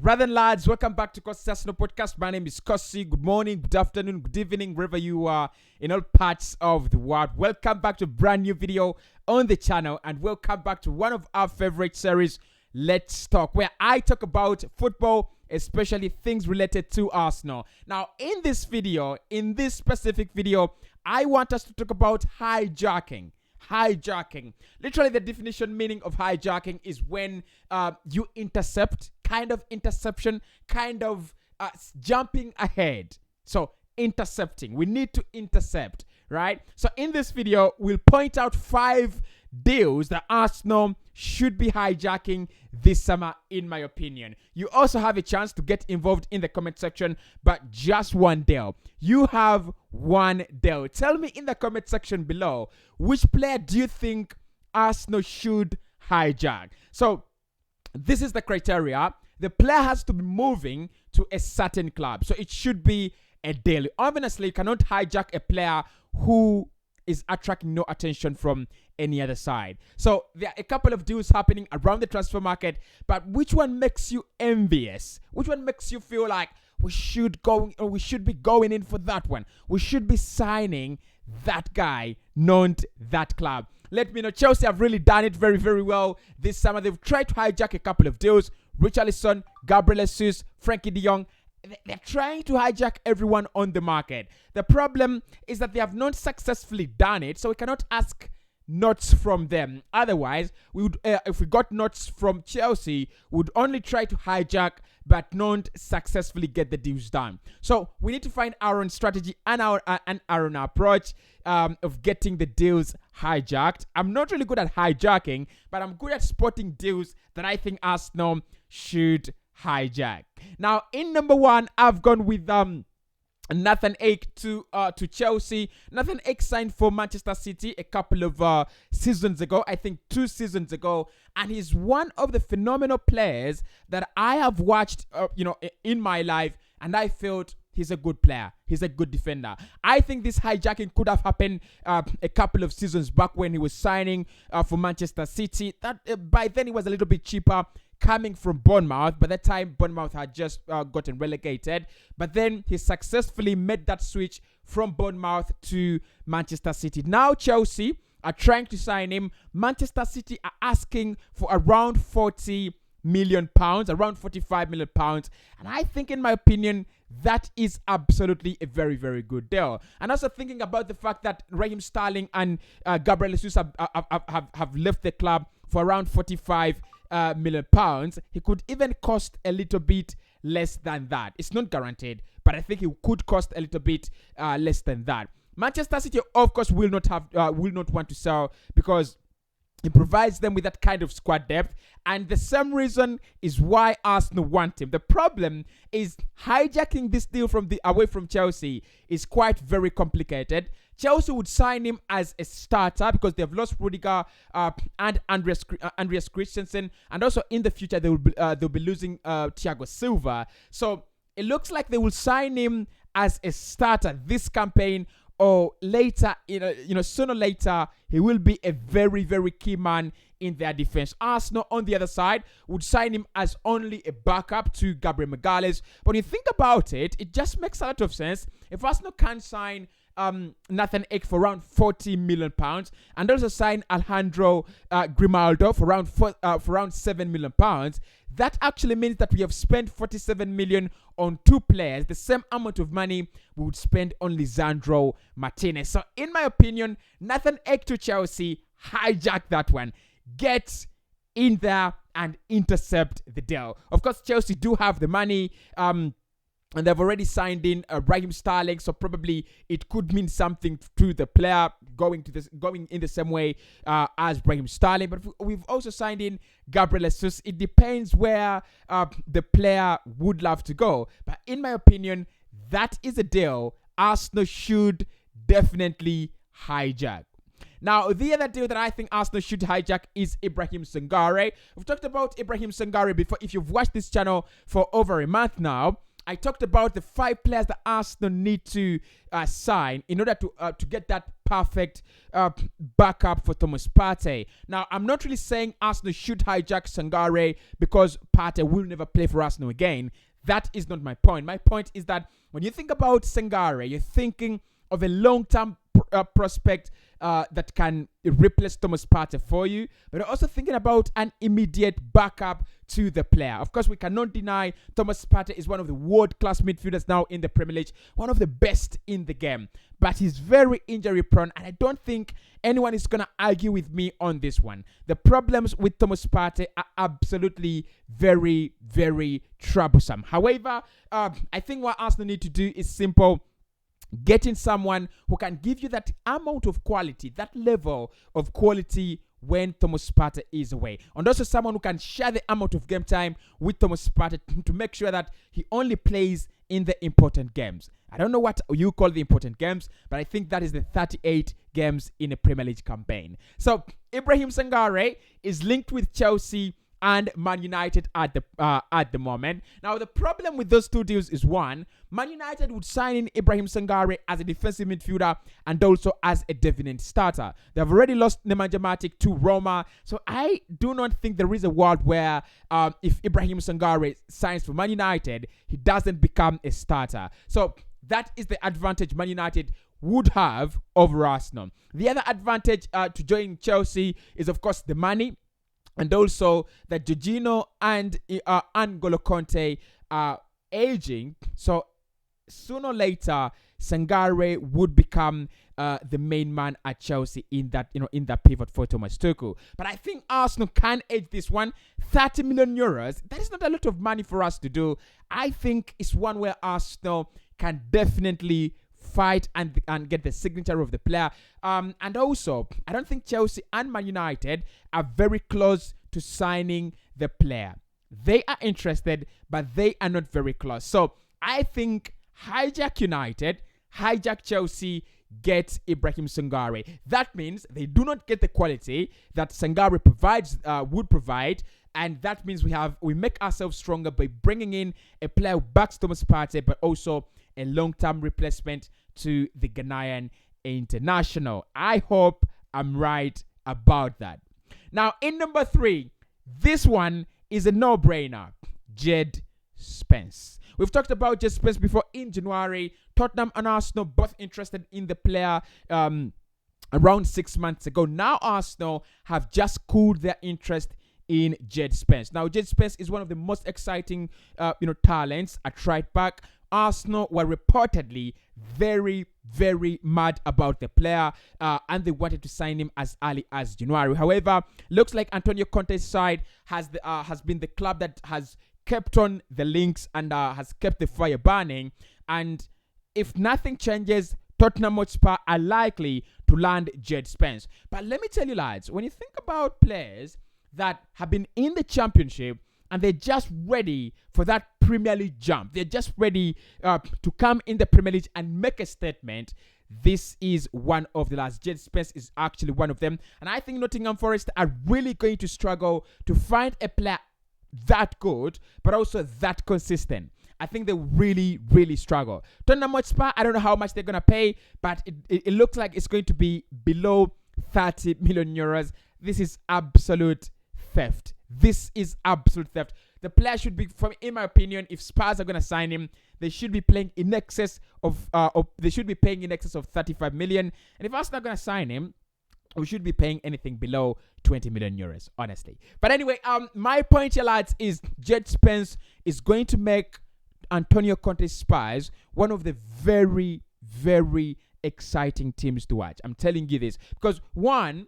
Brother and lads, welcome back to Cossy podcast. My name is Cossy. Good morning, good afternoon, good evening, wherever you are in all parts of the world. Welcome back to a brand new video on the channel, and welcome back to one of our favorite series, Let's Talk, where I talk about football, especially things related to Arsenal. Now, in this specific video, I want us to talk about hijacking. Hijacking. Literally, the definition meaning of hijacking is when you intercept, kind of interception, kind of jumping ahead. So intercepting. We need to intercept, right? So in this video, we'll point out 5 deals that Arsenal should be hijacking this summer, in my opinion. You also have a chance to get involved in the comment section, but just one deal. You have one deal. Tell me in the comment section below, which player do you think Arsenal should hijack? So this is the criteria. The player has to be moving to a certain club. So it should be a deal. Obviously, you cannot hijack a player who is attracting no attention from any other side. So there are a couple of deals happening around the transfer market, but which one makes you envious? Which one makes you feel like we should be going in for that one? We should be signing that guy, not that club. Let me know. Chelsea have really done it very, very well this summer. They've tried to hijack a couple of deals. Richarlison, Gabriel Jesus, Frankie de Jong. They're trying to hijack everyone on the market. The problem is that they have not successfully done it, so we cannot ask notes from them. Otherwise, we would, if we got notes from Chelsea, we would only try to hijack but not successfully get the deals done. So we need to find our own strategy and our own approach of getting the deals hijacked. I'm not really good at hijacking, but I'm good at spotting deals that I think Arsenal should hijack. Now, in number 1, I've gone with Nathan Ake to Chelsea. Nathan Ake signed for Manchester City a couple of seasons ago, I think 2 seasons ago, and he's one of the phenomenal players that I have watched, in my life, and I felt he's a good player. He's a good defender. I think this hijacking could have happened a couple of seasons back when he was signing for Manchester City. That by then he was a little bit cheaper, coming from Bournemouth. By that time, Bournemouth had just gotten relegated. But then he successfully made that switch from Bournemouth to Manchester City. Now Chelsea are trying to sign him. Manchester City are asking for around £40 million, around £45 million. And I think, in my opinion, that is absolutely a very, very good deal. And also thinking about the fact that Raheem Sterling and Gabriel Jesus have left the club for around £45 million. He could even cost a little bit less than that. It's not guaranteed, but I think it could cost a little bit less than that. Manchester City, of course, will not want to sell because it provides them with that kind of squad depth, and the same reason is why Arsenal want him. The problem is hijacking this deal away from Chelsea is quite very complicated. Chelsea would sign him as a starter because they've lost Rudiger and Andreas Christensen, and also in the future they'll be losing Thiago Silva. So it looks like they will sign him as a starter this campaign, or later, sooner or later, he will be a very, very key man in their defense. Arsenal, on the other side, would sign him as only a backup to Gabriel Magalhaes. But when you think about it, it just makes a lot of sense. If Arsenal can sign Nathan Ake for around £40 million and also sign Alejandro Grimaldo for around £7 million, that actually means that we have spent £47 million on 2 players, the same amount of money we would spend on Lisandro Martinez. So in my opinion, Nathan Ake to Chelsea, hijack that one. Get in there and intercept the deal. Of course, Chelsea do have the money, and they've already signed in Raheem Sterling, so probably it could mean something to the player going in the same way as Ibrahim Sangare. But we've also signed in Gabriel Jesus. It depends where the player would love to go. But in my opinion, that is a deal Arsenal should definitely hijack. Now, the other deal that I think Arsenal should hijack is Ibrahim Sangare. We've talked about Ibrahim Sangare before. If you've watched this channel for over a month now, I talked about the 5 players that Arsenal need to sign in order to get that perfect backup for Thomas Partey. Now, I'm not really saying Arsenal should hijack Sangare because Partey will never play for Arsenal again. That is not my point. My point is that when you think about Sangare, you're thinking of a long-term prospect that can replace Thomas Partey for you, but also thinking about an immediate backup to the player. Of course, we cannot deny Thomas Partey is one of the world-class midfielders now in the Premier League, one of the best in the game, but he's very injury-prone, and I don't think anyone is going to argue with me on this one. The problems with Thomas Partey are absolutely very, very troublesome. However, I think what Arsenal need to do is simple: getting someone who can give you that amount of quality, that level of quality when Thomas Partey is away. And also someone who can share the amount of game time with Thomas Partey to make sure that he only plays in the important games. I don't know what you call the important games, but I think that is the 38 games in a Premier League campaign. So Ibrahim Sangare is linked with Chelsea and Man United at the moment. Now, the problem with those two deals is, one, Man United would sign in Ibrahim Sangare as a defensive midfielder and also as a definite starter. They have already lost Nemanja Matic to Roma, so I do not think there is a world where if Ibrahim Sangare signs for Man United, he doesn't become a starter. So that is the advantage Man United would have over Arsenal. The other advantage to join Chelsea is, of course, the money. And also that Jorginho and N'Golo Conte are aging. So sooner or later, Sangare would become the main man at Chelsea in that pivot for Thomas Tuchel. But I think Arsenal can edge this one. 30 million euros. That is not a lot of money for us to do. I think it's one where Arsenal can definitely fight and get the signature of the player. And also, I don't think Chelsea and Man United are very close to signing the player. They are interested, but they are not very close. So I think hijack United, hijack Chelsea, get Ibrahim Sangare. That means they do not get the quality that Sangare would provide. And that means we make ourselves stronger by bringing in a player who backs Thomas Partey, but also a long-term replacement to the Ghanaian international. I hope I'm right about that. Now, in number 3, this one is a no-brainer. Jed Spence. We've talked about Jed Spence before in January. Tottenham and Arsenal both interested in the player around 6 months ago. Now Arsenal have just cooled their interest in Jed Spence. Now, Jed Spence is one of the most exciting talents at right back. Arsenal were reportedly very, very mad about the player and they wanted to sign him as early as January. However, looks like Antonio Conte's side has been the club that has kept on the links and has kept the fire burning. And if nothing changes, Tottenham Hotspur are likely to land Jed Spence. But let me tell you, lads, when you think about players that have been in the Championship and they're just ready for that Premier League jump, they're just ready to come in the Premier League and make a statement, this is one of the last. Jed Spence is actually one of them. And I think Nottingham Forest are really going to struggle to find a player that good, but also that consistent. I think they really, really struggle. Tottenham Hotspur, I don't know how much they're going to pay, but it looks like it's going to be below 30 million euros. This is absolute theft. This is absolute theft. The player should be, in my opinion, if Spurs are going to sign him, they should be playing in excess of, they should be paying in excess of 35 million. And if Arsenal are going to sign him, we should be paying anything below 20 million euros, honestly. But anyway, my point here, lads, is Jed Spence is going to make Antonio Conte's Spurs one of the very, very exciting teams to watch. I'm telling you this because, one,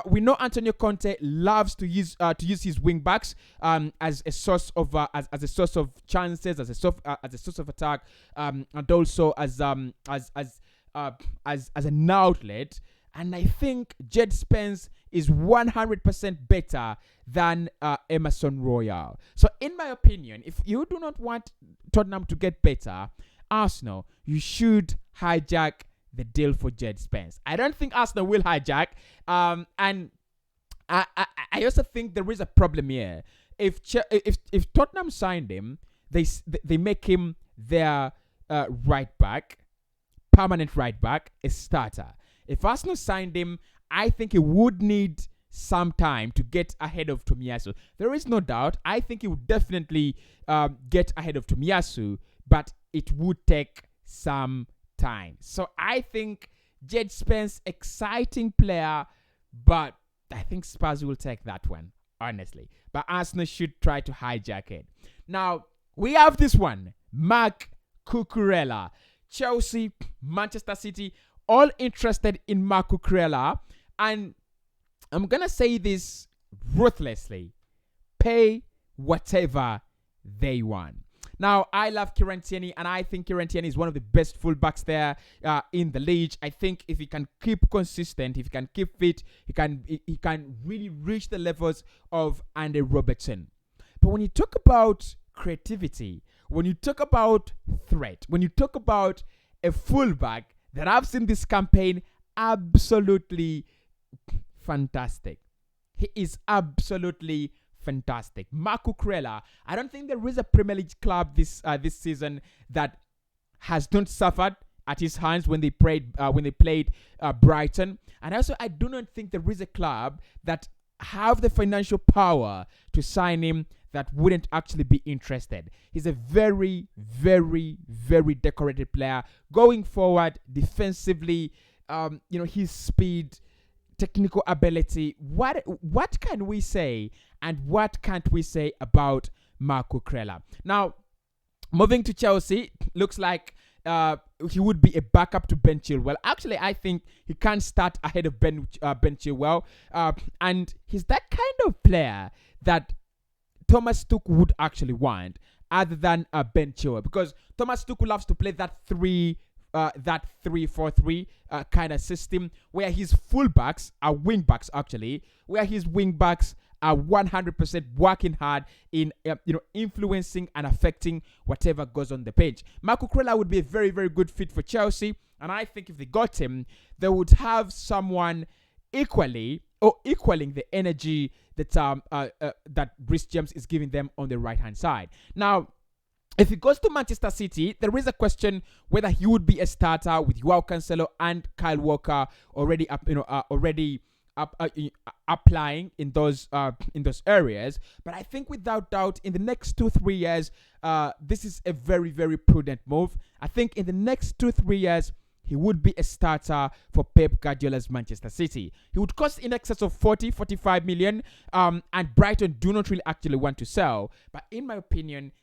we know Antonio Conte loves to use his wing backs as a source of chances, as a source of attack, and also as an outlet. And I think Jed Spence is 100% better than Emerson Royal. So in my opinion, if you do not want Tottenham to get better, Arsenal, you should hijack the deal for Jed Spence. I don't think Arsenal will hijack. And I also think there is a problem here. If Tottenham signed him, they make him their right back, permanent right back, a starter. If Arsenal signed him, I think he would need some time to get ahead of Tomiyasu. There is no doubt. I think he would definitely get ahead of Tomiyasu, but it would take some time. So I think Jed Spence, exciting player, but I think Spurs will take that one, honestly. But Arsenal should try to hijack it. Now, we have this one, Marc Cucurella. Chelsea, Manchester City, all interested in Marc Cucurella. And I'm going to say this ruthlessly. Pay whatever they want. Now, I love Kieran Tierney, and I think Kieran Tierney is one of the best fullbacks there in the league. I think if he can keep consistent, if he can keep fit, he can really reach the levels of Andy Robertson. But when you talk about creativity, when you talk about threat, when you talk about a fullback that I've seen this campaign, absolutely fantastic. He is absolutely fantastic. Marc Cucurella, I don't think there is a Premier League club this season that has not suffered at his hands when they played Brighton. And also, I do not think there is a club that have the financial power to sign him that wouldn't actually be interested. He's a very, very, very decorated player. Going forward, defensively, his speed, technical ability. What can we say and what can't we say about Marc Cucurella? Now, moving to Chelsea, looks like he would be a backup to Ben Chilwell. Actually, I think he can start ahead of Ben Chilwell. And he's that kind of player that Thomas Tuchel would actually want, other than Ben Chilwell, because Thomas Tuchel loves to play that 3-4-3 kind of system where his fullbacks are wingbacks, actually, where his wingbacks are 100% working hard in influencing and affecting whatever goes on the pitch. Marc Cucurella would be a very, very good fit for Chelsea, and I think if they got him, they would have someone equaling the energy that Reece James is giving them on the right hand side. Now, if he goes to Manchester City, there is a question whether he would be a starter with Joao Cancelo and Kyle Walker already applying in those areas. But I think without doubt, in the next 2-3 years, this is a very, very prudent move. I think in the next 2-3 years, he would be a starter for Pep Guardiola's Manchester City. He would cost in excess of 40-45 million, and Brighton do not really actually want to sell. But in my opinion,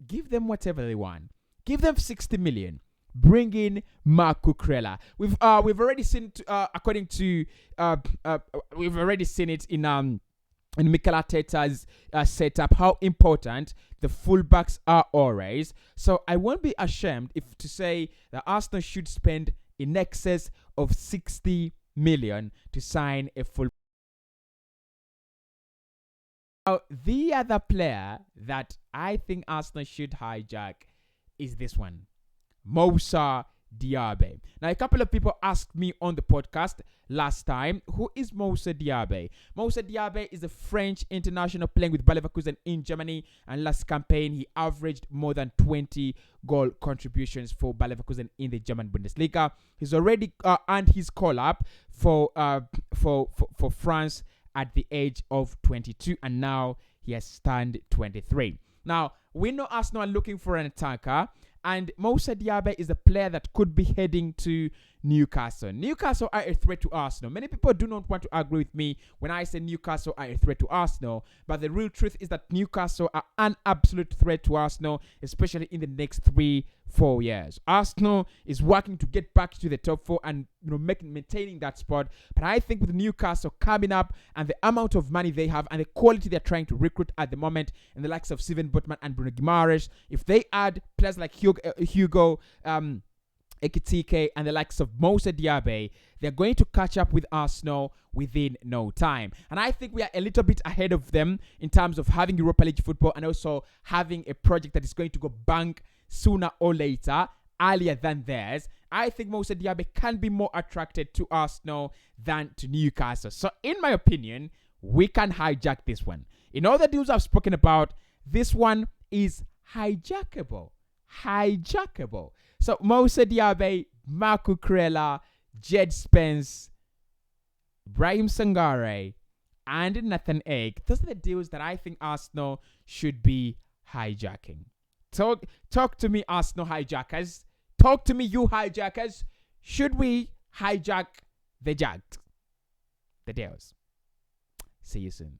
give them whatever they want. Give them 60 million. Bring in Marc Cucurella. We've already seen we've already seen it in Mikel Arteta's setup how important the fullbacks are always. So I won't be ashamed if to say that Arsenal should spend in excess of 60 million to sign a full. Now, the other player that I think Arsenal should hijack is this one, Musa Diabe. Now, a couple of people asked me on the podcast last time, who is Musa Diabe? Musa Diabe is a French international playing with Bayer Leverkusen in Germany, and last campaign he averaged more than 20 goal contributions for Bayer Leverkusen in the German Bundesliga. He's already earned his call up for France at the age of 22, and now he has turned 23. Now, we know Arsenal are looking for an attacker, and Musa Diabe is a player that could be heading to Newcastle. Newcastle are a threat to Arsenal. Many people do not want to agree with me when I say Newcastle are a threat to Arsenal, but the real truth is that Newcastle are an absolute threat to Arsenal, especially in the next 3-4 years. Arsenal is working to get back to the top 4 and maintaining that spot, but I think with Newcastle coming up and the amount of money they have and the quality they're trying to recruit at the moment, in the likes of Steven Botman and Bruno Guimaraes, if they add players like Hugo Ekitike and the likes of Musa Diabe, they're going to catch up with Arsenal within no time. And I think we are a little bit ahead of them in terms of having Europa League football and also having a project that is going to go bang sooner or later, earlier than theirs. I think Musa Diabe can be more attracted to Arsenal than to Newcastle. So in my opinion, we can hijack this one. In all the deals I've spoken about, this one is hijackable. hijackable. So Musa Diabe, Marco Corella, Jed Spence, Ibrahim Sangare, and Nathan Egg. Those are the deals that I think Arsenal should be hijacking. Talk to me, Arsenal hijackers. Talk to me, you hijackers. Should we hijack the Jags? The deals. See you soon.